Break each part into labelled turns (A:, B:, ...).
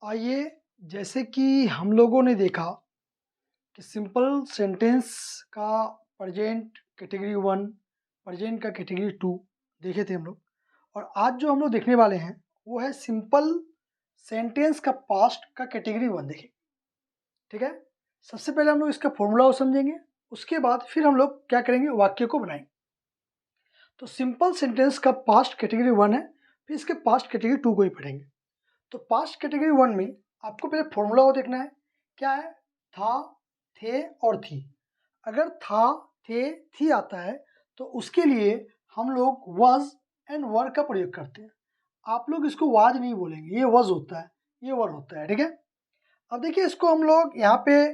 A: आइए, जैसे कि हम लोगों ने देखा कि सिंपल सेंटेंस का प्रेजेंट कैटेगरी वन, प्रेजेंट का कैटेगरी टू देखे थे हम लोग। और आज जो हम लोग देखने वाले हैं वो है सिंपल सेंटेंस का पास्ट का कैटेगरी वन। देखें, ठीक है। सबसे पहले हम लोग इसका फॉर्मूला समझेंगे, उसके बाद फिर हम लोग क्या करेंगे, वाक्य को बनाएंगे। तो सिंपल सेंटेंस का पास्ट कैटेगरी वन है, फिर इसके पास्ट कैटेगरी टू को ही पढ़ेंगे। तो पास्ट कैटेगरी वन में आपको पहले फॉर्मूला को देखना है, क्या है, था, थे और थी। अगर था, थे, थी आता है तो उसके लिए हम लोग वाज एंड वर का प्रयोग करते हैं। आप लोग इसको वाज नहीं बोलेंगे, ये वाज होता है, ये वर होता है, ठीक है। अब देखिए, इसको हम लोग यहाँ पे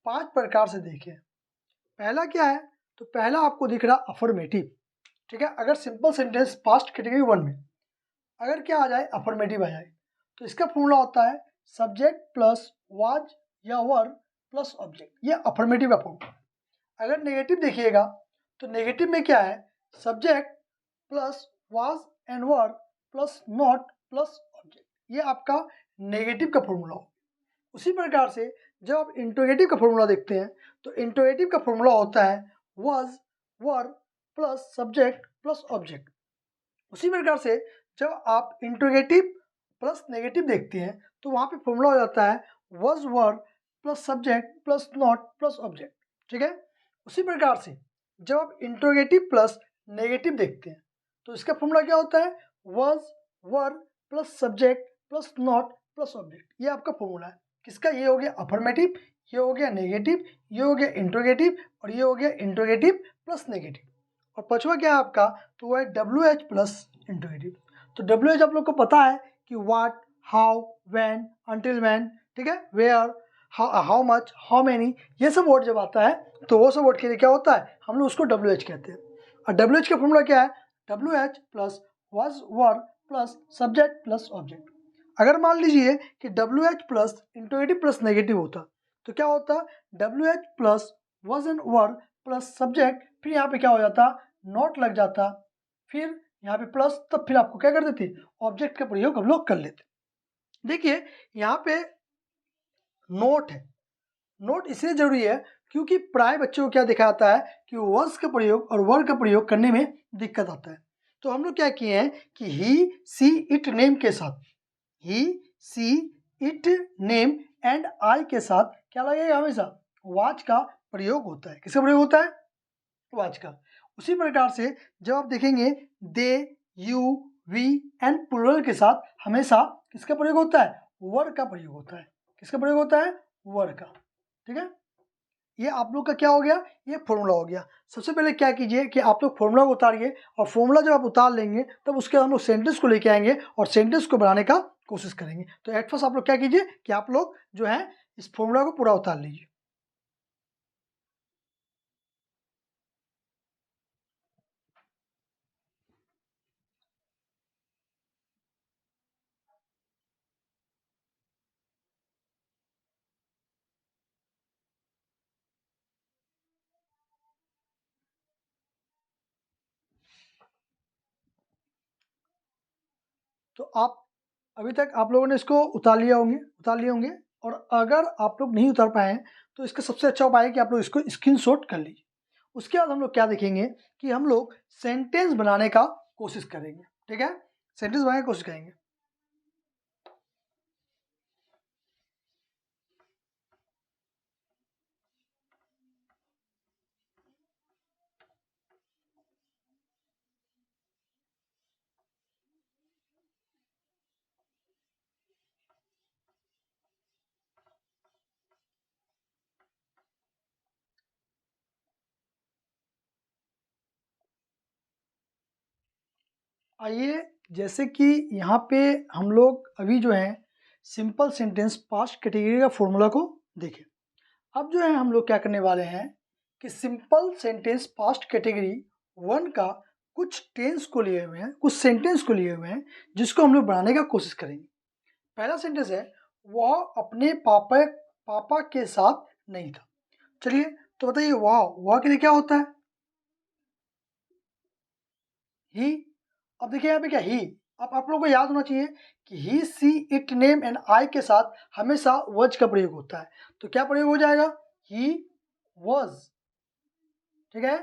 A: 5 प्रकार से देखें। पहला क्या है, तो पहला आपको दिख रहा अफर्मेटिव, ठीक है। अगर simple sentence past category one में अगर क्या आ जाए, अफर्मेटिव आ जाए, तो इसका फॉर्मूला होता है सब्जेक्ट प्लस वाज या वर प्लस ऑब्जेक्ट, ये अफर्मेटिव का फॉर्मूला। अगर नेगेटिव देखिएगा तो नेगेटिव में क्या है, subject plus was and were plus not plus object, ये आपका नेगेटिव का फॉर्मूला हो। उसी प्रकार से जब आप इंट्रोगेटिव का फॉर्मूला देखते हैं तो इंट्रोगेटिव का फॉर्मूला होता है was were plus subject plus object. उसी प्रकार से जब आप इंट्रोगेटिव प्लस नेगेटिव देखते हैं तो वहाँ पे फॉर्मूला हो जाता है was were plus subject plus not plus object, ठीक है। उसी प्रकार से जब आप इंट्रोगेटिव प्लस नेगेटिव देखते हैं तो इसका फॉर्मूला क्या होता है, was were plus subject plus not plus object, ये आपका फॉर्मूला है। किसका, ये हो गया अफर्मेटिव, ये हो गया नेगेटिव, ये हो गया इंट्रोगेटिव और ये हो गया इंट्रोगेटिव प्लस नेगेटिव। और पांचवा क्या है आपका, तो वो है डब्ल्यू एच प्लस इंट्रोगेटिव। तो डब्ल्यू एच आप लोग को पता है कि what, how, when, until when, ठीक है, where, how much, how many, ये सब वर्ड जब आता है तो वो सब वर्ड के लिए क्या होता है, हम लोग उसको डब्ल्यू एच कहते हैं। और डब्ल्यू एच का फॉर्मूला क्या है, W H plus was were plus subject plus object. अगर मान लीजिए कि W H plus interrogative plus negative होता तो क्या होता, W H plus was and were plus subject, फिर यहाँ पे क्या हो जाता, नॉट लग जाता, फिर यहाँ पे प्लस, तब फिर आपको क्या कर देते, ऑब्जेक्ट का प्रयोग हम लोग कर लेते। देखिए यहाँ पे नोट है, नोट इसलिए जरूरी है क्योंकि प्राय बच्चों को क्या देखा जाता है कि वर्स का प्रयोग और वर का प्रयोग करने में दिक्कत आता है। तो हम लोग क्या किए हैं कि ही, सी, इट, नेम के साथ, ही, सी, इट, नेम एंड आई के साथ क्या लगेगा, हमेशा वाच का प्रयोग होता है। किसका प्रयोग होता है, वाच का। उसी प्रकार से जब आप देखेंगे दे, यू, वी एंड प्लूरल के साथ हमेशा किसका प्रयोग होता है, वर का प्रयोग होता है। किसका प्रयोग होता है, वर का, ठीक है। ये आप लोग का क्या हो गया, ये फॉर्मूला हो गया। सबसे पहले क्या कीजिए कि आप लोग फॉर्मूला को उतारिए, और फॉर्मूला जब आप उतार लेंगे तब उसके बाद हम लोग सेंटेंस को लेके आएंगे और सेंटेंस को बनाने का कोशिश करेंगे। तो एट फर्स्ट आप लोग क्या कीजिए कि आप लोग जो है इस फॉर्मूला को पूरा उतार लीजिए। तो आप अभी तक आप लोगों ने इसको उतार लिए होंगे। और अगर आप लोग नहीं उतार पाए हैं तो इसका सबसे अच्छा उपाय है कि आप लोग इसको स्क्रीनशॉट कर लीजिए। उसके बाद हम लोग क्या देखेंगे कि हम लोग सेंटेंस बनाने का कोशिश करेंगे, ठीक है, सेंटेंस बनाने की कोशिश करेंगे। आइए, जैसे कि यहाँ पे हम लोग अभी जो है सिंपल सेंटेंस पास्ट कैटेगरी का फॉर्मूला को देखें। अब जो है हम लोग क्या करने वाले हैं कि simple sentence past category one का कुछ टेंस को लिए हुए हैं, कुछ सेंटेंस को लिए हुए हैं, जिसको हम लोग बनाने का कोशिश करेंगे। पहला सेंटेंस है वह अपने पापा के साथ नहीं था। चलिए, तो बताइए वह के लिए क्या होता है, ही। अब देखिए यहाँ पे क्या ही, अब आप लोगों को याद होना चाहिए कि ही, सी, इट, नेम एंड आई के साथ हमेशा वज का प्रयोग होता है। तो क्या प्रयोग हो जाएगा? He was. ठीक है,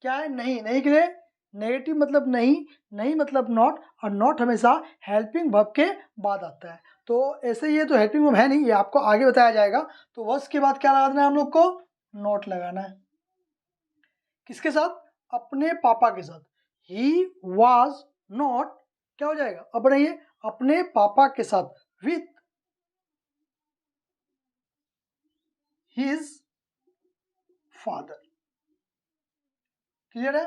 A: क्या है? नहीं। नहीं के लिए नेगेटिव मतलब नहीं, नहीं मतलब नॉट, और नॉट हमेशा हेल्पिंग वर्ब के बाद आता है। तो ऐसे ये तो हेल्पिंग वर्ब है नहीं, ये आपको आगे बताया जाएगा। तो वॉज के बाद क्या लगाना है हम लोग को? नॉट लगाना है। किसके साथ? अपने पापा के साथ। ही वॉज नॉट, क्या हो जाएगा? अब रहिए, अपने पापा के साथ, विथ हिज फादर। क्लियर है?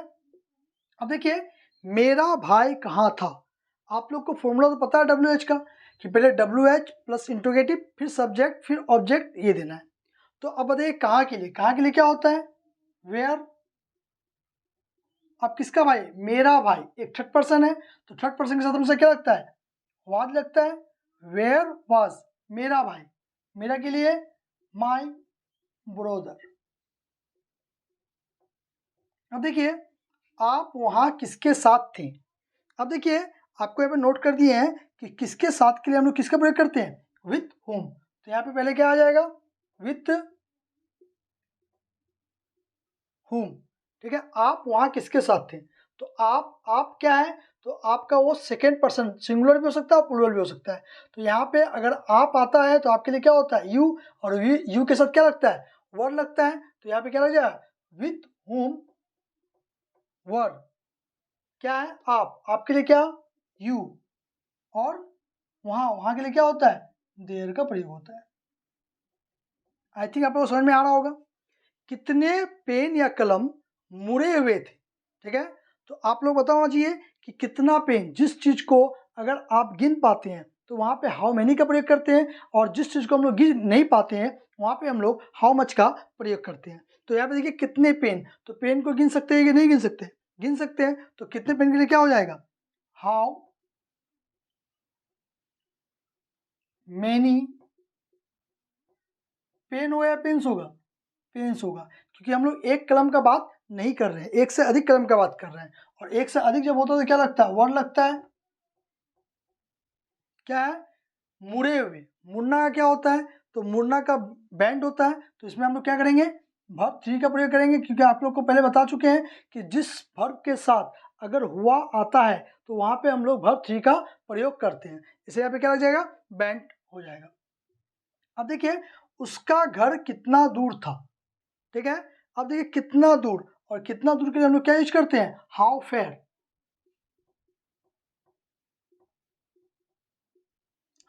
A: अब देखिए, मेरा भाई कहाँ था। आप लोग को फॉर्मूला तो पता है WH का, कि पहले WH प्लस इंट्रोगेटिव, फिर सब्जेक्ट, फिर ऑब्जेक्ट, ये देना है। तो अब बताइए कहाँ के लिए, कहाँ के लिए क्या होता है? वेयर। अब किसका भाई? मेरा भाई। एक थर्ड पर्सन है, तो थर्ड पर्सन के साथ हमसे क्या लगता है? वाज लगता है। वेयर वाज, मेरा भाई। मेरा के लिए माई ब्रोदर। अब देखिए, आप वहाँ किसके साथ थे। अब देखिए, आपको यहाँ पे नोट कर दिए हैं कि किसके साथ के लिए हम लोग किसका प्रयोग करते हैं? With home. तो यहाँ पे पहले क्या आ जाएगा? With home. ठीक है, आप वहाँ किसके साथ थे। तो आप क्या है? तो आपका वो सेकेंड पर्सन सिंगुलर भी हो सकता है और प्लूरल भी हो सकता है। तो यहाँ पे अगर आप आता है तो आपके लिए क्या होता है? यू। और यू के साथ क्या लगता है? वर लगता है। तो यहाँ पे क्या लग जाएगा? विथ होम वर। क्या है? आप। आपके लिए क्या? यू। और वहाँ के लिए क्या होता है? देयर का प्रयोग होता है। आई थिंक आप लोगों को समझ में आ रहा होगा। कितने पेन या कलम मुड़े हुए थे। ठीक है, तो आप लोग पता होना चाहिए कि कितना पेन, जिस चीज को अगर आप गिन पाते हैं तो वहां पे हाउ मेनी का प्रयोग करते हैं, और जिस चीज को हम लोग गिन नहीं पाते हैं वहां पे हम लोग हाउ मच का प्रयोग करते हैं। तो यहाँ पे देखिए कितने पेन, तो पेन को गिन सकते हैं कि नहीं गिन सकते? गिन सकते हैं। तो कितने पेन के लिए क्या हो जाएगा? हाउ मेनी पेन होगा या पेन्स होगा? पेन्स होगा, क्योंकि हम लोग एक कलम का बात नहीं कर रहे हैं, एक से अधिक कलम का बात कर रहे हैं। और एक से अधिक जब होता है तो क्या लगता है? वन लगता है। क्या है? मुड़े हुए। मुड़ना का क्या होता है? तो मुड़ना का बैंड होता है। तो इसमें हम लोग क्या करेंगे? वर्ब थ्री का प्रयोग करेंगे, क्योंकि आप लोग को पहले बता चुके हैं कि जिस वर्ब के साथ अगर हुआ आता है तो वहां पे हम लोग वर्ब थ्री का प्रयोग करते हैं। इसे यहाँ पे क्या लग जाएगा? बैंड हो जाएगा। अब देखिए, उसका घर कितना दूर था। ठीक है, अब देखिए कितना दूर, और कितना दूर के लिए हम लोग क्या यूज करते हैं? How fair.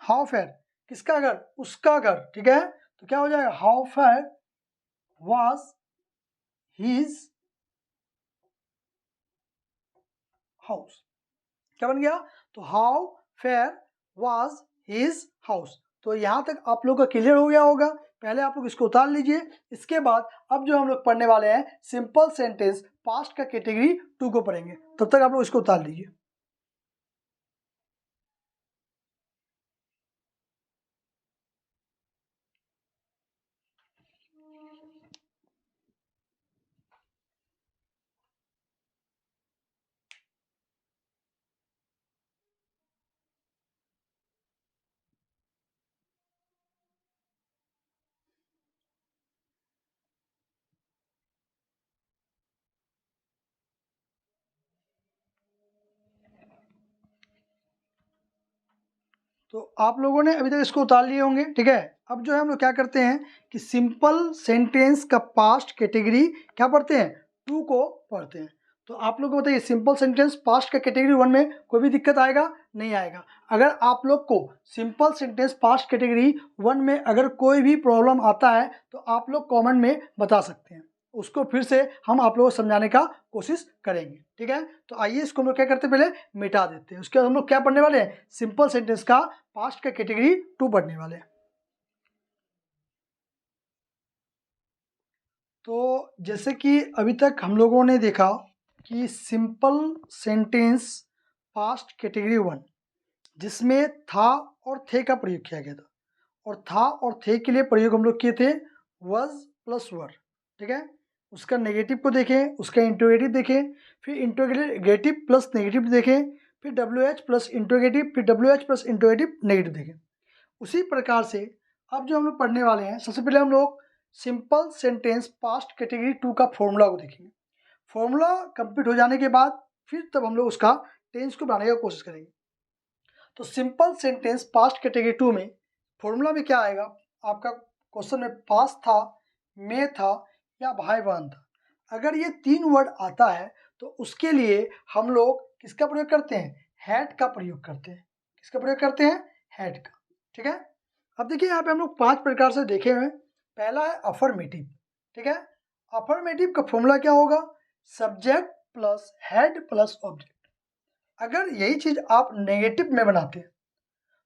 A: हाउ फेयर, किसका घर? उसका घर। ठीक है, तो क्या हो जाएगा? How fair was his house. क्या बन गया? तो how fair was his house. तो यहां तक आप लोग का क्लियर हो गया होगा। पहले आप लोग इसको उतार लीजिए। इसके बाद अब जो हम लोग पढ़ने वाले हैं सिंपल सेंटेंस पास्ट का कैटेगरी 2 को पढ़ेंगे। तब तक आप लोग इसको उतार लीजिए। तो आप लोगों ने अभी तक इसको उतार लिए होंगे। ठीक है, अब जो है हम लोग क्या करते हैं कि सिंपल सेंटेंस का पास्ट कैटेगरी क्या पढ़ते हैं? 2 को पढ़ते हैं। तो आप लोग को बताइए, सिंपल सेंटेंस पास्ट का कैटेगरी 1 में कोई भी दिक्कत आएगा? नहीं आएगा। अगर आप लोग को सिंपल सेंटेंस पास्ट कैटेगरी 1 में अगर कोई भी प्रॉब्लम आता है तो आप लोग कमेंट में बता सकते हैं, उसको फिर से हम आप लोगों को समझाने का कोशिश करेंगे। ठीक है, तो आइए इसको हम लोग क्या करते हैं, पहले मिटा देते हैं। उसके बाद हम लोग क्या पढ़ने वाले हैं? सिंपल सेंटेंस का पास्ट का कैटेगरी 2 पढ़ने वाले हैं। तो जैसे कि अभी तक हम लोगों ने देखा कि सिंपल सेंटेंस पास्ट कैटेगरी 1 जिसमें था और थे का प्रयोग किया गया था, और था और थे के लिए प्रयोग हम लोग किए थे वॉज प्लस वर। ठीक है, उसका नेगेटिव को देखें, उसका इंट्रोगेटिव देखें, फिर इंट्रोगेटिव प्लस नेगेटिव देखें, फिर डब्ल्यू एच प्लस इंट्रोगेटिव, फिर W H plus interrogative negative देखें। उसी प्रकार से अब जो हम लोग पढ़ने वाले हैं, सबसे पहले हम लोग सिंपल सेंटेंस पास्ट कैटेगरी 2 का फॉर्मूला को देखेंगे। फॉर्मूला कंप्लीट हो जाने के बाद फिर तब हम लोग उसका टेंस को बनाने की कोशिश करेंगे। तो सिंपल सेंटेंस पास्ट कैटेगरी 2 में फॉर्मूला में क्या आएगा, आपका क्वेश्चन में पास्ट था, में था या भाई बहन था। अगर ये 3 वर्ड आता है तो उसके लिए हम लोग किसका प्रयोग करते हैं, हैड का प्रयोग करते हैं। किसका प्रयोग करते हैं, हैड का। ठीक है, अब देखिए यहाँ पे हम लोग 5 प्रकार से देखे हुए हैं। पहला है अफर्मेटिव। ठीक है, अफर्मेटिव का फॉर्मूला क्या होगा, subject plus head plus object. अगर यही चीज आप नेगेटिव में बनाते हैं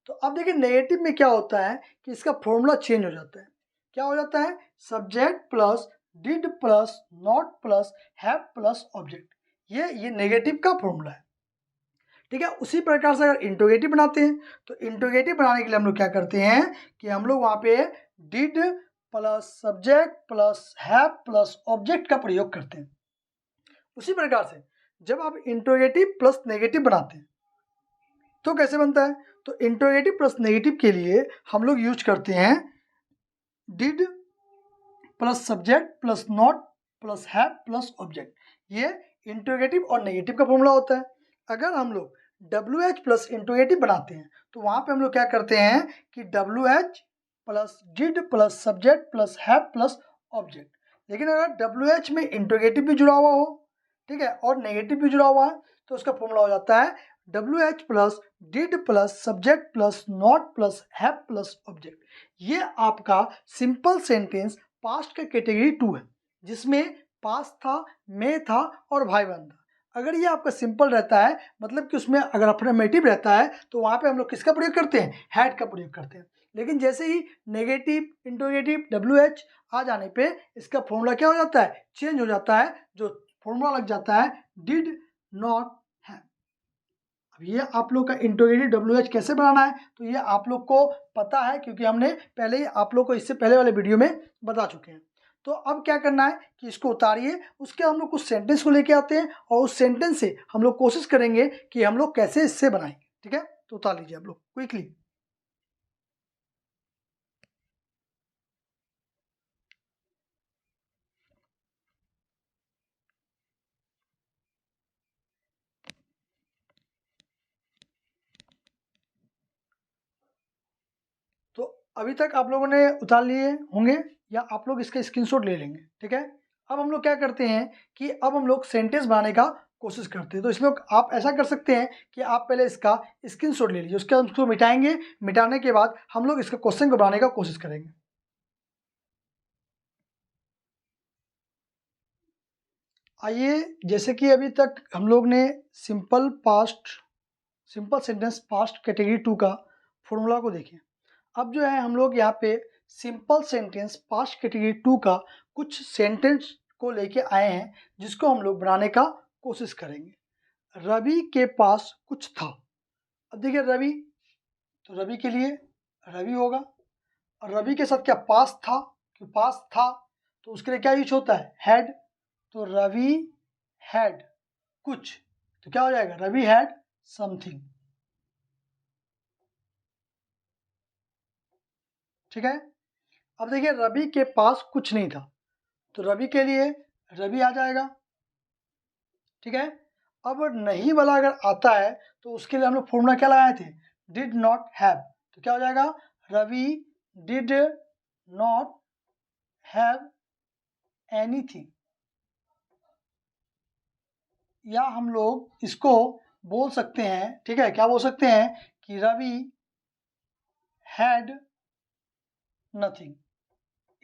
A: तो अब देखिए नेगेटिव में क्या होता है कि इसका फॉर्मूला चेंज हो जाता है। क्या हो जाता है, subject plus did plus not plus have plus object. ये नेगेटिव का फॉर्मूला है। ठीक है, उसी प्रकार से अगर इंट्रोगेटिव बनाते हैं तो इंट्रोगेटिव बनाने के लिए हम लोग क्या करते हैं कि हम लोग वहां पे did plus subject plus have plus object का प्रयोग करते हैं। उसी प्रकार से जब आप इंट्रोगेटिव प्लस नेगेटिव बनाते हैं तो कैसे बनता है, तो इंट्रोगेटिव प्लस नेगेटिव के लिए हम लोग यूज करते हैं did plus subject plus not plus have plus object. ये इंट्रोगेटिव और नेगेटिव का फॉर्मूला होता है। अगर हम लोग डब्ल्यू एच प्लस इंट्रोगेटिव बनाते हैं तो वहां पे हम लोग क्या करते हैं कि W H plus did plus subject plus have plus object. लेकिन अगर डब्ल्यू एच में इंट्रोगेटिव भी जुड़ा हुआ हो, ठीक है, और नेगेटिव भी जुड़ा हुआ है तो उसका फॉर्मूला हो जाता है W H plus did plus subject plus not plus have plus object. ये आपका सिंपल सेंटेंस पास्ट का कैटेगरी 2 है, जिसमें पास्ट था, में था और भाई बहन था। अगर ये आपका सिंपल रहता है, मतलब कि उसमें अगर अफर्मेटिव रहता है तो वहाँ पे हम लोग किसका प्रयोग करते हैं, हैड का प्रयोग करते हैं। लेकिन जैसे ही नेगेटिव, इंट्रोगेटिव, डब्ल्यू एच आ जाने पे इसका फॉर्मूला क्या हो जाता है, चेंज हो जाता है। जो फॉर्मूला लग जाता है डिड नॉट हैव। अब ये आप लोग का इंट्रोगेटिव डब्ल्यू एच कैसे बनाना है तो ये आप लोग को पता है, क्योंकि हमने पहले ही आप लोग को इससे पहले वाले वीडियो में बता चुके हैं। तो अब क्या करना है कि इसको उतारिए, उसके हम लोग कुछ सेंटेंस को लेके आते हैं और उस सेंटेंस से हम लोग कोशिश करेंगे कि हम लोग कैसे इससे बनाएंगे। ठीक है, तो उतार लीजिए आप लोग क्विकली। तो अभी तक आप लोगों ने उतार लिए होंगे या आप लोग इसका स्क्रीनशॉट ले लेंगे। ठीक है, अब हम लोग क्या करते हैं कि अब हम लोग सेंटेंस बनाने का कोशिश करते हैं। तो इसमें आप ऐसा कर सकते हैं कि आप पहले इसका स्क्रीनशॉट ले लीजिए, उसके बाद उसको मिटाएंगे। मिटाने के बाद हम लोग इसका क्वेश्चन को बनाने का कोशिश करेंगे। आइए, जैसे कि अभी तक हम लोग ने सिंपल सेंटेंस पास्ट कैटेगरी 2 का फॉर्मूला को देखें। अब जो है हम लोग यहाँ पे सिंपल सेंटेंस पास्ट कैटेगरी 2 का कुछ सेंटेंस को लेके आए हैं, जिसको हम लोग बनाने का कोशिश करेंगे। रवि के पास कुछ था। अब देखिए रवि, तो रवि के लिए रवि होगा, और रवि के साथ क्या पास था, कि पास था तो उसके लिए क्या यूज होता है, हैड। तो रवि हैड कुछ, तो क्या हो जाएगा, रवि हैड समथिंग। ठीक है, अब देखिए रवि के पास कुछ नहीं था तो रवि के लिए रवि आ जाएगा। ठीक है, अब नहीं वाला अगर आता है तो उसके लिए हम लोग फॉर्मूला क्या लगाए थे, डिड नॉट हैव। तो क्या हो जाएगा, Ravi did not have anything. या हम लोग इसको बोल सकते हैं, ठीक है, क्या बोल सकते हैं कि रवि हैड नथिंग।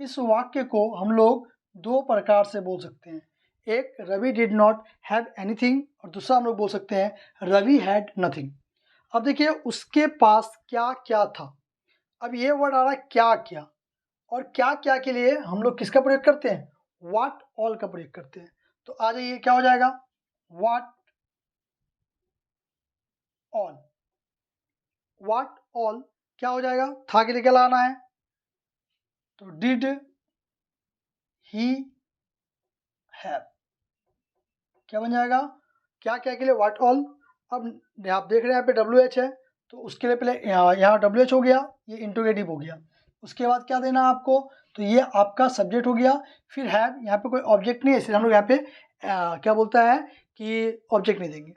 A: इस वाक्य को हम लोग दो प्रकार से बोल सकते हैं। एक Ravi did not have anything, और दूसरा हम लोग बोल सकते हैं रवि हैड नथिंग। अब देखिए उसके पास क्या क्या था। अब ये वर्ड आ रहा है क्या क्या, और क्या क्या के लिए हम लोग किसका प्रयोग करते हैं, व्हाट ऑल का प्रयोग करते हैं। तो आ जाइए, क्या हो जाएगा, व्हाट ऑल। व्हाट ऑल क्या हो जाएगा, था के लिए क्या लाना है, तो डिड ही हैव। क्या बन जाएगा, क्या क्या के लिए व्हाट ऑल, अब आप देख रहे हैं यहाँ पे WH है, तो उसके लिए पहले यहाँ WH हो गया, ये इंट्रोगेटिव हो गया। उसके बाद क्या देना है आपको, तो ये आपका सब्जेक्ट हो गया। फिर हैव, यहाँ पे कोई ऑब्जेक्ट नहीं है इसलिए हम लोग यहाँ पे क्या बोलता है कि ऑब्जेक्ट नहीं देंगे।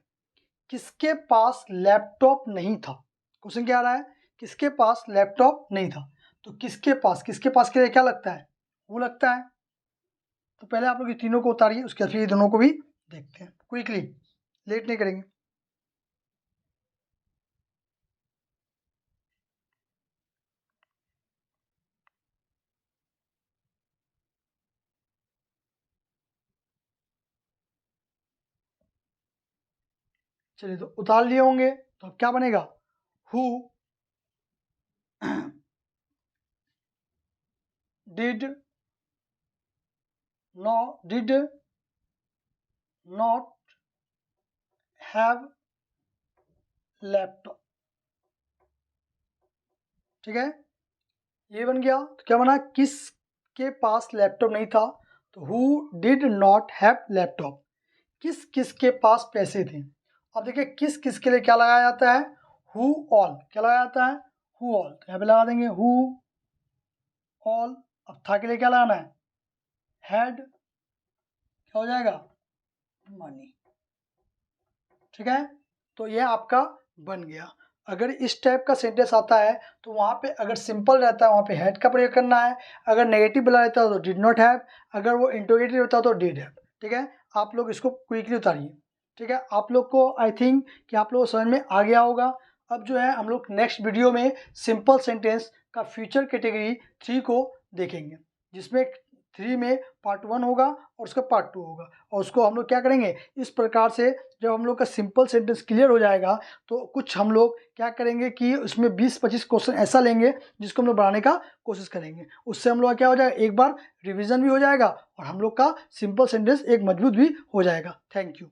A: किसके पास लैपटॉप नहीं था, क्वेश्चन क्या आ रहा है, किसके पास लैपटॉप नहीं था। तो किसके पास के लिए क्या लगता है, वो लगता है। तो पहले आप लोग ये तीनों को उतारिए, उसके बाद फिर ये दोनों को भी देखते हैं क्विकली, लेट नहीं करेंगे। चलिए, तो उतार लिए होंगे, तो अब क्या बनेगा, who did not have laptop. ठीक है, ये बन गया। तो क्या बना, किसके पास लैपटॉप नहीं था, तो who did not have laptop. किस किस के पास पैसे थे। अब देखिए किस किस के लिए क्या लगाया जाता है, हु ऑल, क्या लगाया जाता है, हु ऑल। तो यहाँ पे लगा देंगे हु ऑल। अब था के लिए क्या लगाना है, हैड, क्या हो जाएगा, मनी। ठीक है, तो ये आपका बन गया। अगर इस टाइप का सेंटेंस आता है तो वहाँ पे अगर सिंपल रहता है वहाँ पे हैड का प्रयोग करना है, अगर नेगेटिव वाला रहता है तो डिड नॉट हैव, अगर वो इंट्रोगेटिव रहता है तो डिड हैव। ठीक है, आप लोग इसको क्विकली उतारिए। ठीक है, आप लोग को आई थिंक कि आप लोग को समझ में आ गया होगा। अब जो है हम लोग नेक्स्ट वीडियो में सिंपल सेंटेंस का फ्यूचर कैटेगरी 3 को देखेंगे, जिसमें 3 में पार्ट 1 होगा और उसका पार्ट 2 होगा। और उसको हम लोग क्या करेंगे, इस प्रकार से जब हम लोग का सिंपल सेंटेंस क्लियर हो जाएगा तो कुछ हम लोग क्या करेंगे कि उसमें 20-25 क्वेश्चन ऐसा लेंगे जिसको हम लोग बढ़ाने का कोशिश करेंगे। उससे हम लोग का क्या हो जाएगा, एक बार रिवीजन भी हो जाएगा और हम लोग का सिंपल सेंटेंस एक मजबूत भी हो जाएगा। Thank you.